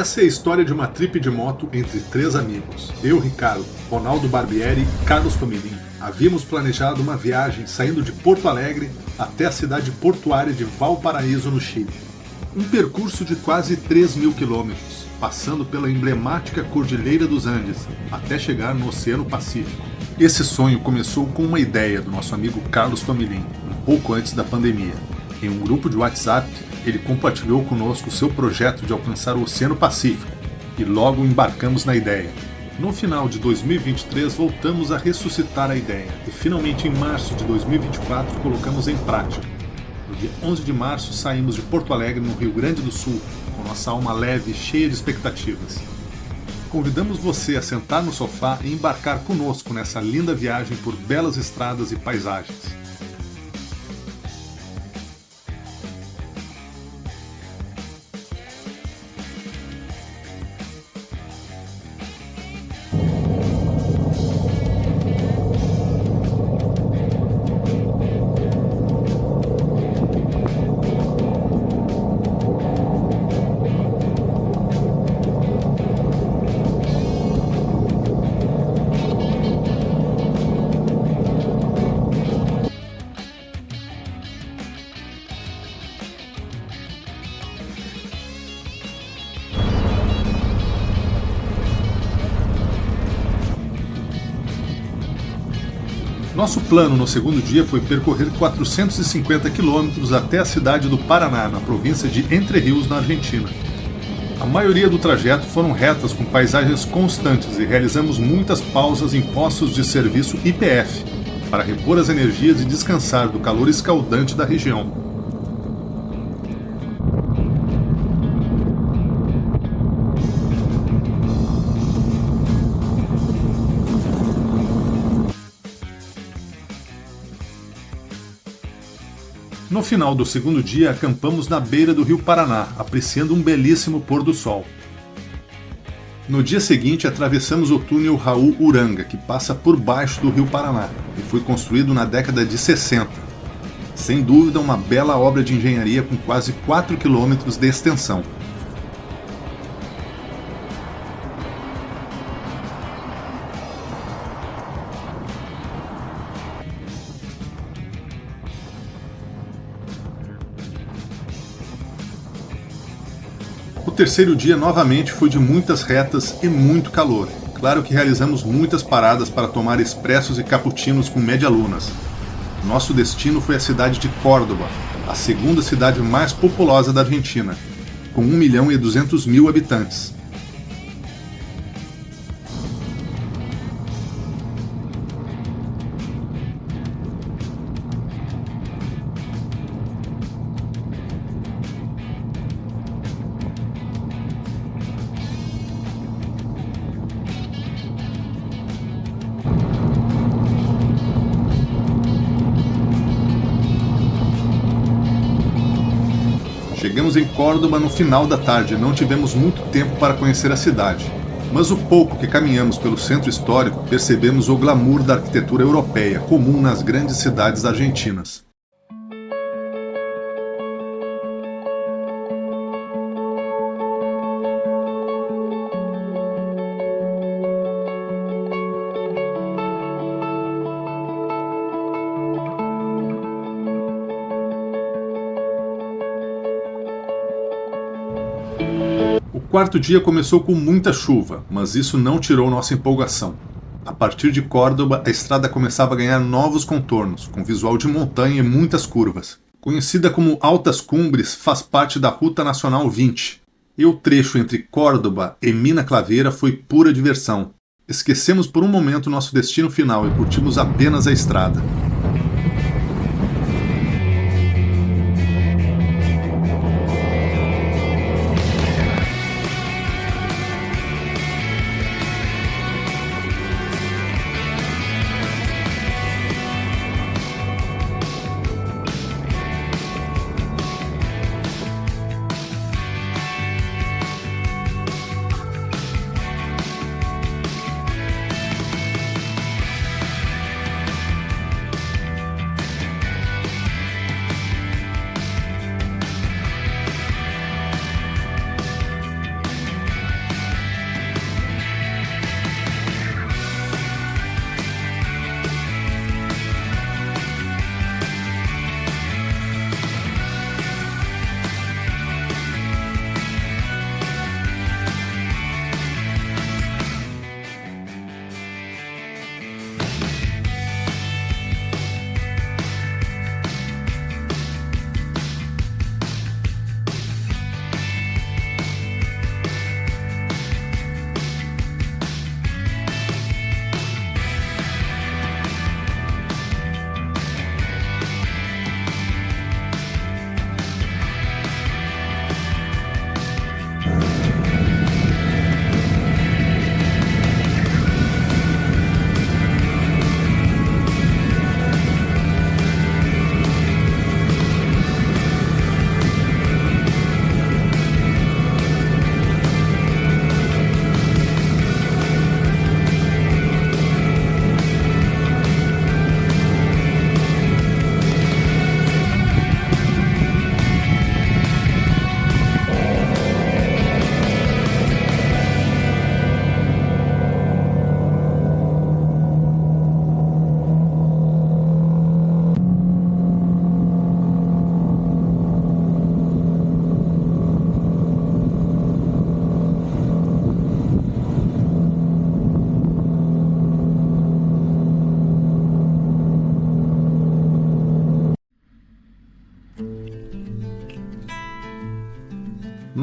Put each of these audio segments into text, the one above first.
Essa é a história de uma trip de moto entre três amigos. Eu, Ricardo, Ronaldo Barbieri e Carlos Tomelin. Havíamos planejado uma viagem saindo de Porto Alegre até a cidade portuária de Valparaíso, no Chile. Um percurso de quase 3.000 quilômetros, passando pela emblemática Cordilheira dos Andes, até chegar no Oceano Pacífico. Esse sonho começou com uma ideia do nosso amigo Carlos Tomelin, um pouco antes da pandemia. Em um grupo de WhatsApp, ele compartilhou conosco seu projeto de alcançar o Oceano Pacífico e logo embarcamos na ideia. No final de 2023 voltamos a ressuscitar a ideia e finalmente em março de 2024 colocamos em prática. No dia 11 de março saímos de Porto Alegre, no Rio Grande do Sul, com nossa alma leve e cheia de expectativas. Convidamos você a sentar no sofá e embarcar conosco nessa linda viagem por belas estradas e paisagens. Nosso plano no segundo dia foi percorrer 450 quilômetros até a cidade do Paraná, na província de Entre Rios, na Argentina. A maioria do trajeto foram retas com paisagens constantes e realizamos muitas pausas em postos de serviço YPF, para repor as energias e descansar do calor escaldante da região. No final do segundo dia, acampamos na beira do rio Paraná, apreciando um belíssimo pôr do sol. No dia seguinte, atravessamos o túnel Raul Uranga, que passa por baixo do rio Paraná, e foi construído na década de 60. Sem dúvida, uma bela obra de engenharia com quase 4 quilômetros de extensão. O terceiro dia novamente foi de muitas retas e muito calor. Claro que realizamos muitas paradas para tomar expressos e cappuccinos com medialunas. Nosso destino foi a cidade de Córdoba, a segunda cidade mais populosa da Argentina, com 1.200.000 habitantes. Chegamos em Córdoba no final da tarde e não tivemos muito tempo para conhecer a cidade. Mas o pouco que caminhamos pelo centro histórico, percebemos o glamour da arquitetura europeia, comum nas grandes cidades argentinas. O quarto dia começou com muita chuva, mas isso não tirou nossa empolgação. A partir de Córdoba, a estrada começava a ganhar novos contornos, com visual de montanha e muitas curvas. Conhecida como Altas Cumbres, faz parte da Ruta Nacional 20. E o trecho entre Córdoba e Mina Claveira foi pura diversão. Esquecemos por um momento nosso destino final e curtimos apenas a estrada.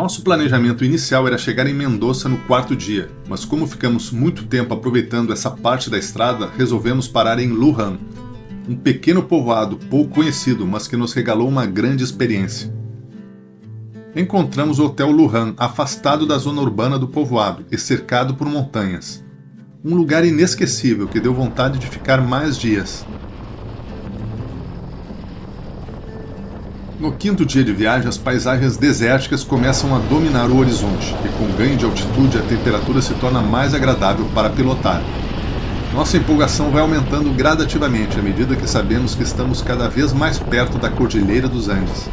Nosso planejamento inicial era chegar em Mendoza no quarto dia, mas como ficamos muito tempo aproveitando essa parte da estrada, resolvemos parar em Luján, um pequeno povoado pouco conhecido, mas que nos regalou uma grande experiência. Encontramos o Hotel Luján, afastado da zona urbana do povoado e cercado por montanhas. Um lugar inesquecível que deu vontade de ficar mais dias. No quinto dia de viagem, as paisagens desérticas começam a dominar o horizonte e com ganho de altitude a temperatura se torna mais agradável para pilotar. Nossa empolgação vai aumentando gradativamente à medida que sabemos que estamos cada vez mais perto da Cordilheira dos Andes.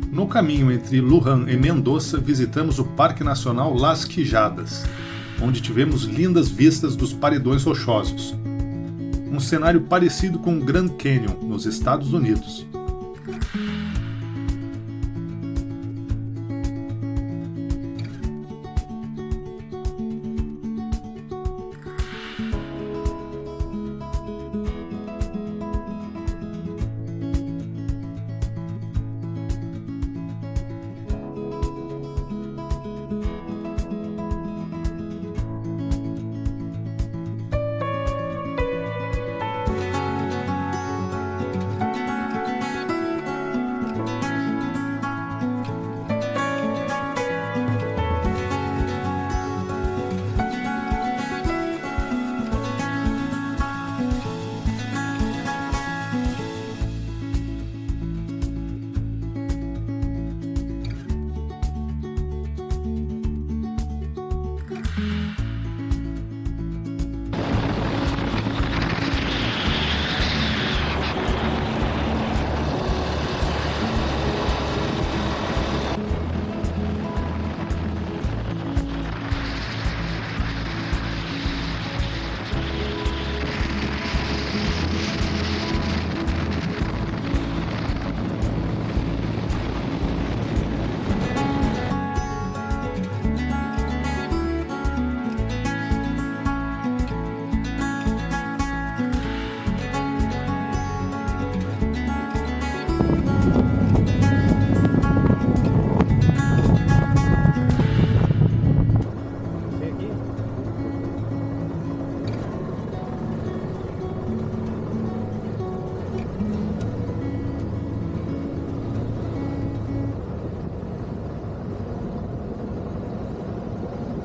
No caminho entre Luján e Mendoza, visitamos o Parque Nacional Las Quijadas, onde tivemos lindas vistas dos paredões rochosos. Um cenário parecido com o Grand Canyon, nos Estados Unidos.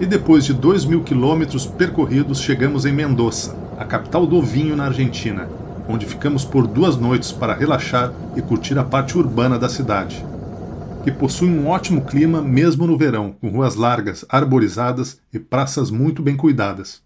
E depois de 2.000 quilômetros percorridos, chegamos em Mendoza, a capital do vinho na Argentina, onde ficamos por 2 noites para relaxar e curtir a parte urbana da cidade, que possui um ótimo clima mesmo no verão, com ruas largas, arborizadas e praças muito bem cuidadas.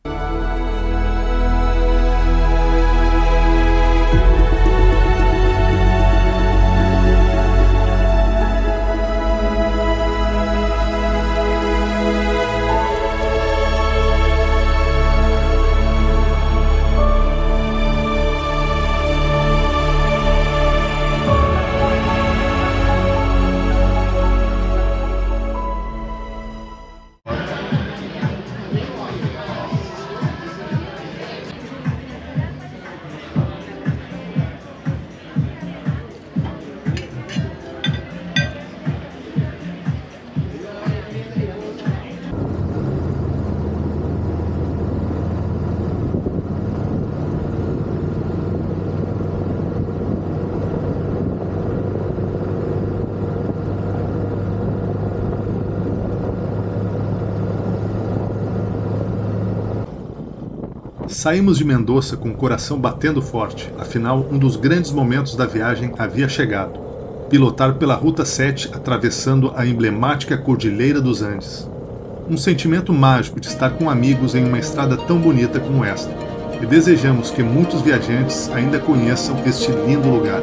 Saímos de Mendoza com o coração batendo forte, afinal um dos grandes momentos da viagem havia chegado. Pilotar pela Ruta 7 atravessando a emblemática Cordilheira dos Andes. Um sentimento mágico de estar com amigos em uma estrada tão bonita como esta. E desejamos que muitos viajantes ainda conheçam este lindo lugar.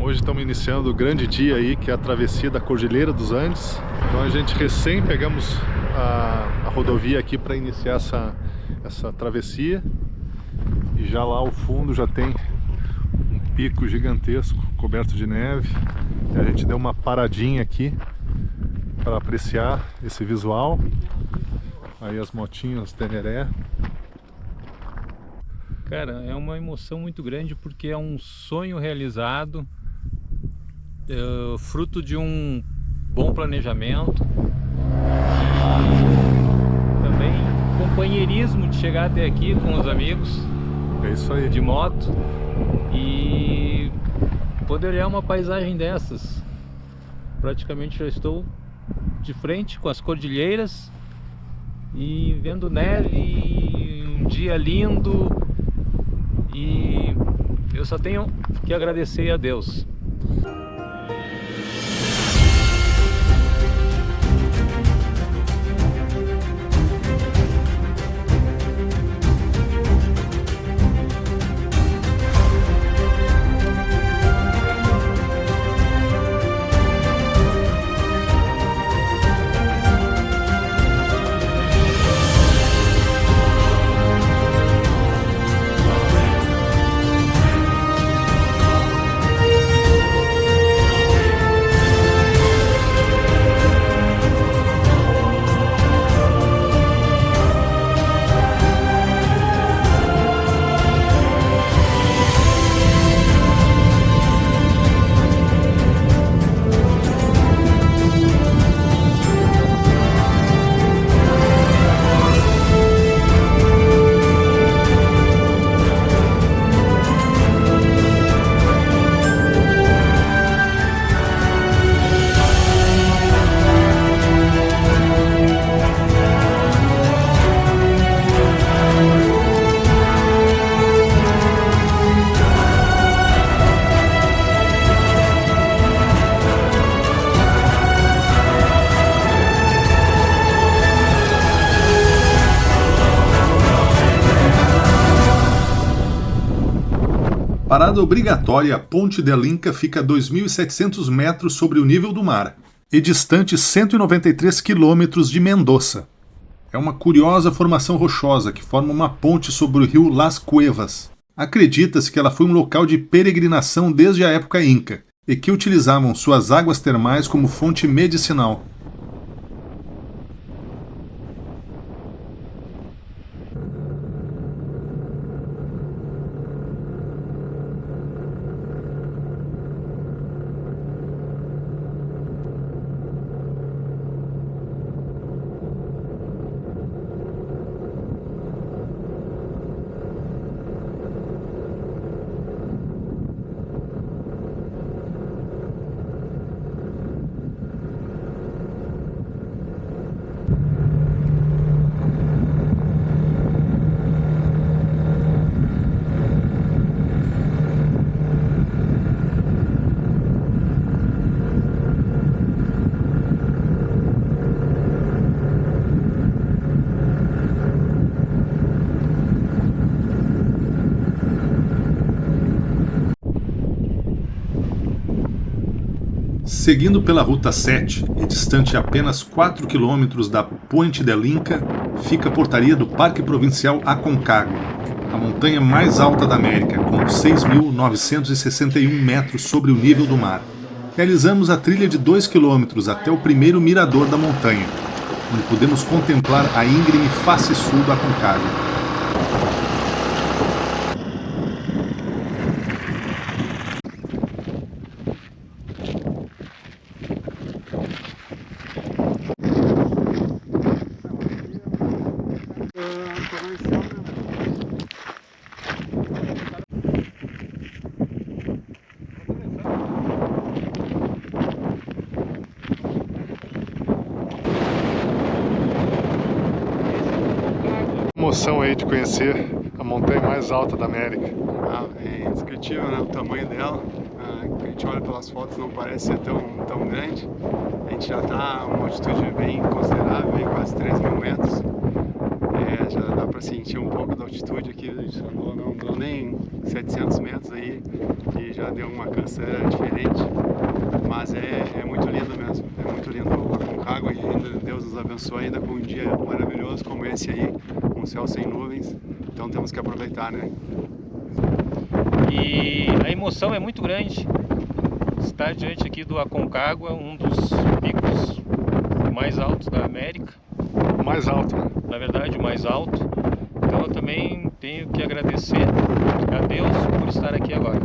Hoje estamos iniciando o grande dia aí, que é a travessia da Cordilheira dos Andes. Então a gente recém pegamos a rodovia aqui para iniciar essa travessia. E já lá ao fundo já tem um pico gigantesco coberto de neve. E a gente deu uma paradinha aqui para apreciar esse visual. Aí as motinhas Teneré. Cara, é uma emoção muito grande porque é um sonho realizado, fruto de um bom planejamento, também companheirismo de chegar até aqui com os amigos. É isso aí. De moto e poder olhar uma paisagem dessas. Praticamente já estou de frente com as cordilheiras e vendo neve, e um dia lindo. E eu só tenho que agradecer a Deus. Parada obrigatória, a Ponte del Inca fica a 2.700 metros sobre o nível do mar e distante 193 quilômetros de Mendoza. É uma curiosa formação rochosa que forma uma ponte sobre o rio Las Cuevas. Acredita-se que ela foi um local de peregrinação desde a época inca e que utilizavam suas águas termais como fonte medicinal. Seguindo pela Ruta 7 e distante apenas 4 km da Puente del Inca, fica a portaria do Parque Provincial Aconcagua, a montanha mais alta da América, com 6.961 metros sobre o nível do mar. Realizamos a trilha de 2 km até o primeiro mirador da montanha, onde podemos contemplar a íngreme face sul do Aconcagua. Emoção aí de conhecer a montanha mais alta da América. É indescritível, né, o tamanho dela. A gente olha pelas fotos, não parece ser tão grande. A gente já está a uma altitude bem considerável, aí, quase 3.000 metros. Já dá para sentir um pouco da altitude aqui. A gente não andou nem 700 metros aí e já deu uma canseira diferente. Mas é muito lindo mesmo, é muito lindo o Aconcagua, e ainda Deus nos abençoe ainda com um dia maravilhoso como esse aí, um céu sem nuvens, então temos que aproveitar, né? E a emoção é muito grande estar diante aqui do Aconcagua, um dos picos mais altos da América. Mais alto, né? Na verdade, o mais alto. Então eu também tenho que agradecer a Deus por estar aqui agora.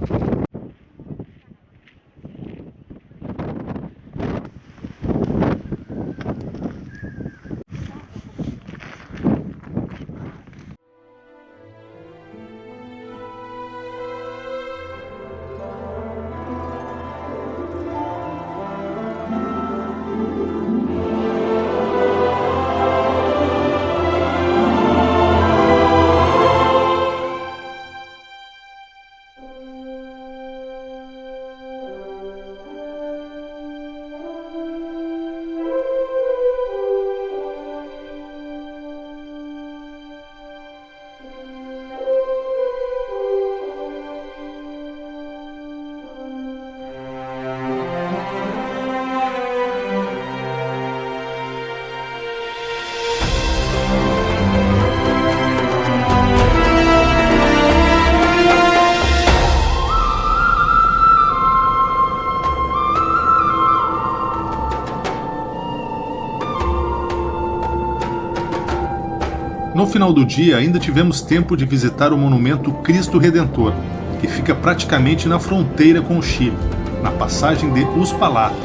No final do dia, ainda tivemos tempo de visitar o monumento Cristo Redentor, que fica praticamente na fronteira com o Chile, na passagem de Uspallata,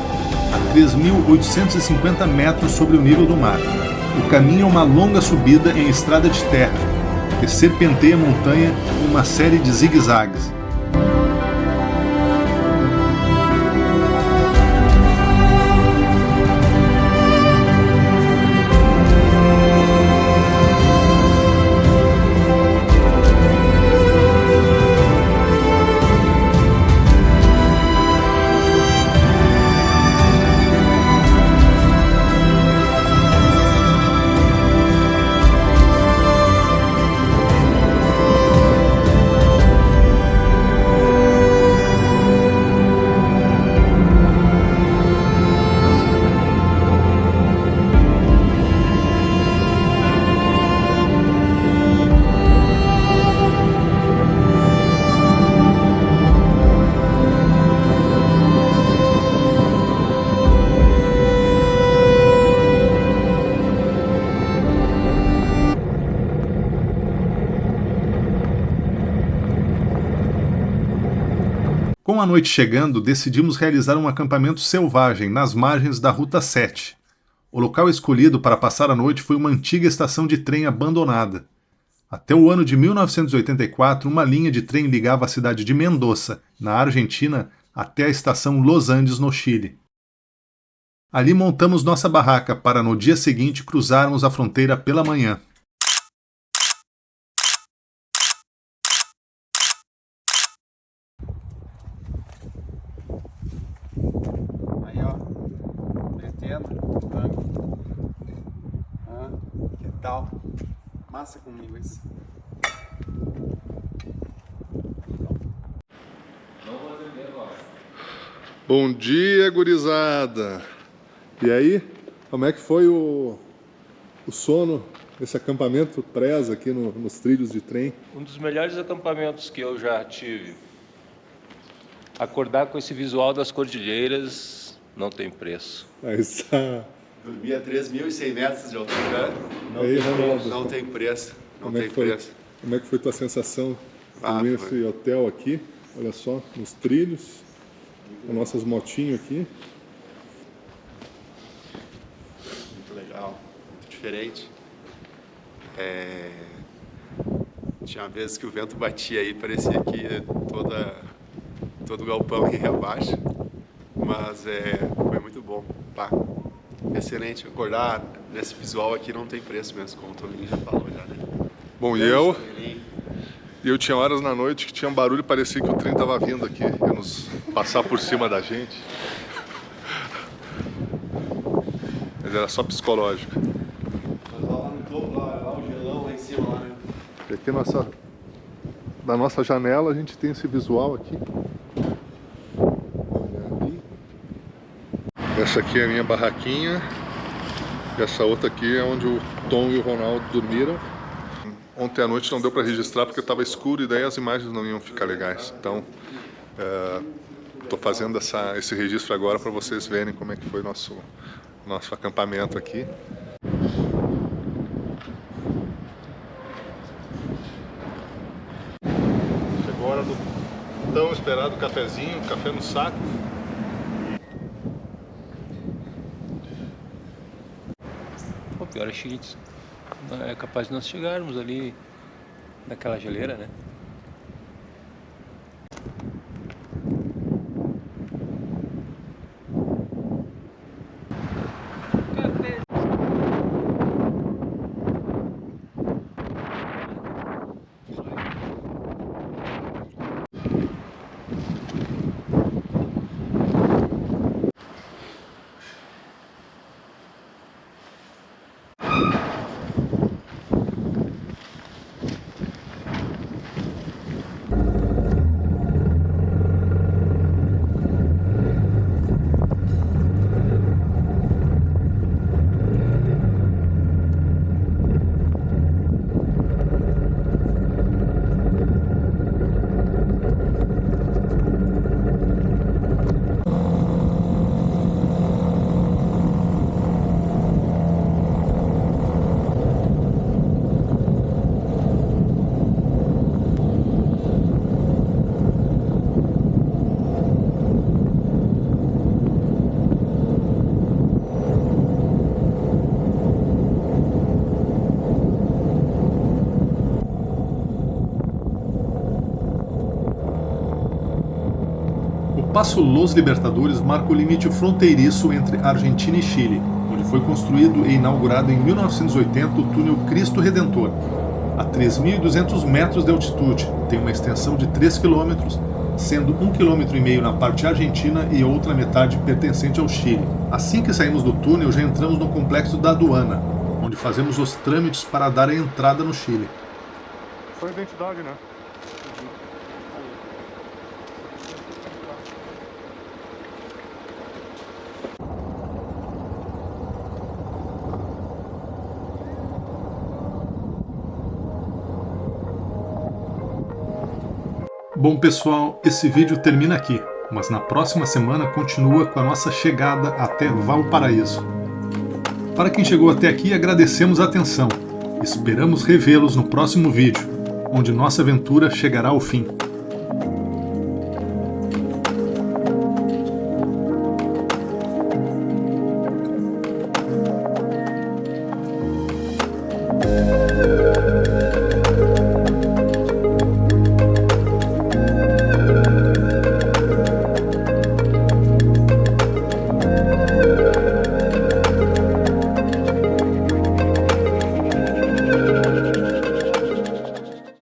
a 3.850 metros sobre o nível do mar. O caminho é uma longa subida em estrada de terra, que serpenteia a montanha em uma série de zigue-zagues. Com a noite chegando, decidimos realizar um acampamento selvagem nas margens da Ruta 7. O local escolhido para passar a noite foi uma antiga estação de trem abandonada. Até o ano de 1984, uma linha de trem ligava a cidade de Mendoza, na Argentina, até a estação Los Andes, no Chile. Ali montamos nossa barraca para no dia seguinte cruzarmos a fronteira pela manhã. Aí ó, pretendo, que tal? Massa comigo isso. Não vou atender agora. Bom dia, gurizada! E aí, como é que foi o sono nesse acampamento presa aqui nos trilhos de trem? Um dos melhores acampamentos que eu já tive. Acordar com esse visual das cordilheiras não tem preço. Aí está. Dormir a 3.100 metros de altura não tem preço. Não tem preço. Como é que foi tua sensação Ah, dormir foi. nesse hotel aqui? Olha só, nos trilhos, com nossas motinhas aqui. Muito legal, muito diferente. Tinha vezes que o vento batia aí, parecia que todo o galpão ia abaixo, mas foi muito bom. Pá, excelente, acordar nesse visual aqui não tem preço mesmo, como o Tominho já falou já, né? Bom, e eu tinha horas na noite que tinha um barulho e parecia que o trem estava vindo aqui, ia nos passar por cima da gente. Mas era só psicológico. Mas lá no topo, lá o gelão lá em cima, lá, né? E aqui da nossa janela a gente tem esse visual aqui. Olha ali. Essa aqui é a minha barraquinha. E essa outra aqui é onde o Tom e o Ronaldo dormiram. Ontem à noite não deu para registrar porque estava escuro e daí as imagens não iam ficar legais. Então, estou fazendo esse registro agora para vocês verem como é que foi o nosso acampamento aqui. Chegou a hora do tão esperado cafezinho, café no saco. O pior é que é capaz de nós chegarmos ali naquela geleira, né? O Passo Los Libertadores marca o limite fronteiriço entre Argentina e Chile, onde foi construído e inaugurado em 1980 o túnel Cristo Redentor. A 3.200 metros de altitude, tem uma extensão de 3 km, sendo 1,5 km na parte argentina e outra metade pertencente ao Chile. Assim que saímos do túnel, já entramos no complexo da aduana, onde fazemos os trâmites para dar a entrada no Chile. Só identidade, né? Bom pessoal, esse vídeo termina aqui, mas na próxima semana continua com a nossa chegada até Valparaíso. Para quem chegou até aqui, agradecemos a atenção. Esperamos revê-los no próximo vídeo, onde nossa aventura chegará ao fim.